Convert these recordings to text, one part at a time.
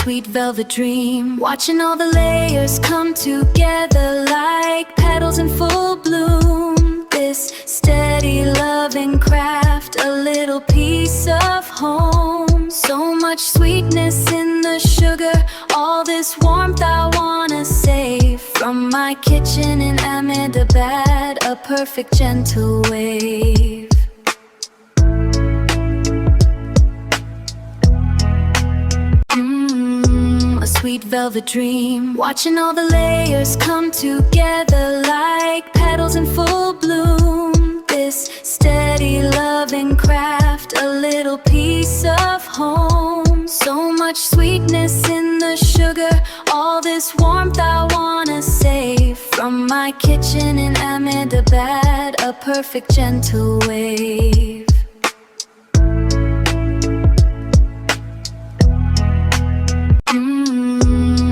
sweet velvet dream. Watching all the layers come together like petals in full bloom. This steady loving craft, a little piece of home. So much sweetness in the sugar, all this warmth I wanna save. From my kitchen in Ahmedabad, a perfect gentle wave. A sweet velvet dream. Watching all the layers come together like petals in full bloom. This steady loving craft, a little piece of home. So much sweetness in the sugar, all this warmth I wanna save. From my kitchen in Ahmedabad, a perfect gentle wave.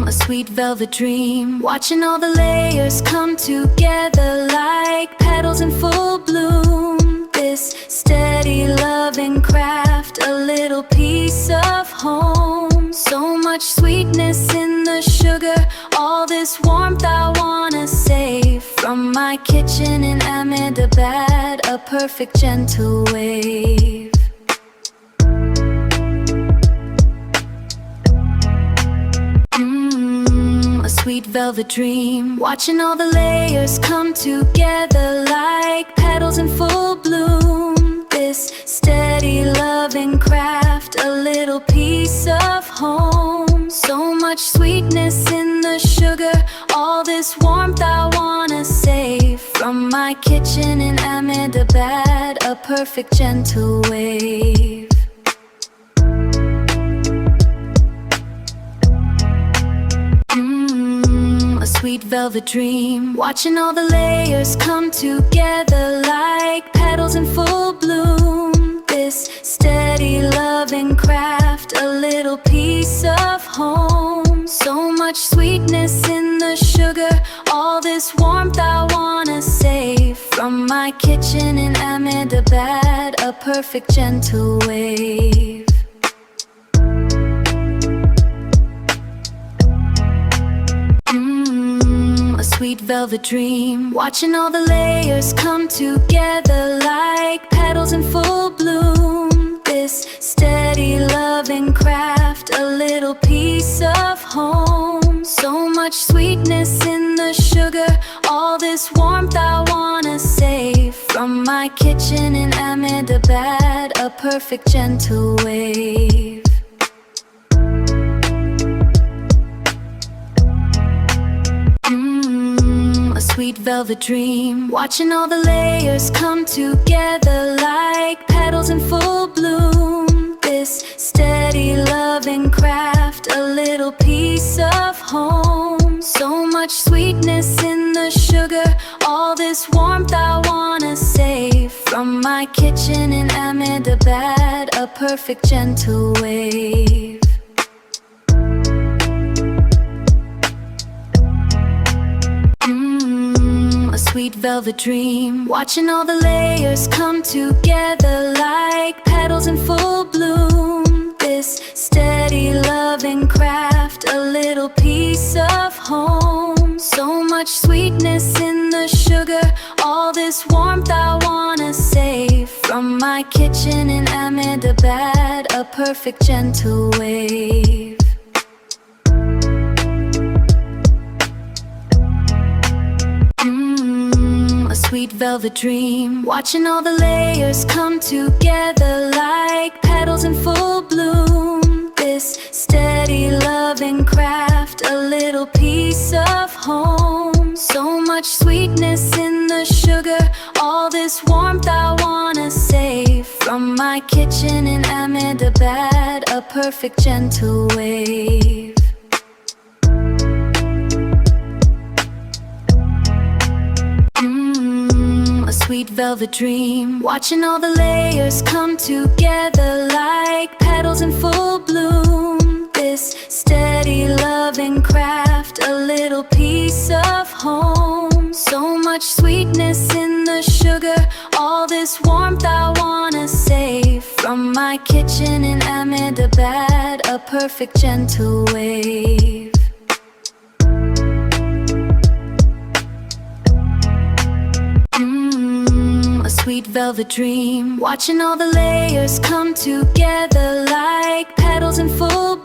A sweet velvet dream. Watching all the layers come together like petals in full bloom. This steady loving craft, a little piece of home. So much sweetness in the sugar, all this warmth I wanna save. From my kitchen in Ahmedabad, a perfect gentle wave. A sweet velvet dream. Watching all the layers come together like petals in full bloom. This steady loving craft, a little piece of home. So much sweetness in the sugar, all this warmth I wanna save. From my kitchen in Ahmedabad, a perfect gentle wave. A sweet velvet dream. Watching all the layers come together like petals in full bloom. This steady loving craft, a little piece of home. So much sweetness in the sugar, all this warmth I wanna save. From my kitchen in Ahmedabad, a perfect gentle wave. A sweet velvet dream. Watching all the layers come together like petals in full bloom. This steady loving craft, a little piece of home. So much sweetness in the sugar, all this warmth I wanna save. From my kitchen in Ahmedabad, a perfect gentle wave. A sweet velvet dream. Watching all the layers come together like petals in full bloom. This steady loving craft, a little piece of home. So much sweetness in the sugar, all this warmth I wanna save. From my kitchen in Ahmedabad, a perfect gentle wave. A sweet velvet dream. Watching all the layers come together like petals in full bloom. This steady loving craft, a little piece of home. So much sweetness in the sugar, all this warmth I wanna save. From my kitchen in Ahmedabad, a perfect gentle wave. A sweet velvet dream. Watching all the layers come together like petals in full bloom. This steady loving craft, a little piece of home. So much sweetness in the sugar, all this warmth I wanna save. From my kitchen in Ahmedabad, a perfect gentle wave. A sweet velvet dream. Watching all the layers come together like petals in full bloom. This steady loving craft, a little piece of home. So much sweetness in the sugar, all this warmth I wanna save. From my kitchen in Ahmedabad, a a perfect gentle wave. A sweet velvet dream, watching all the layers come together like petals in full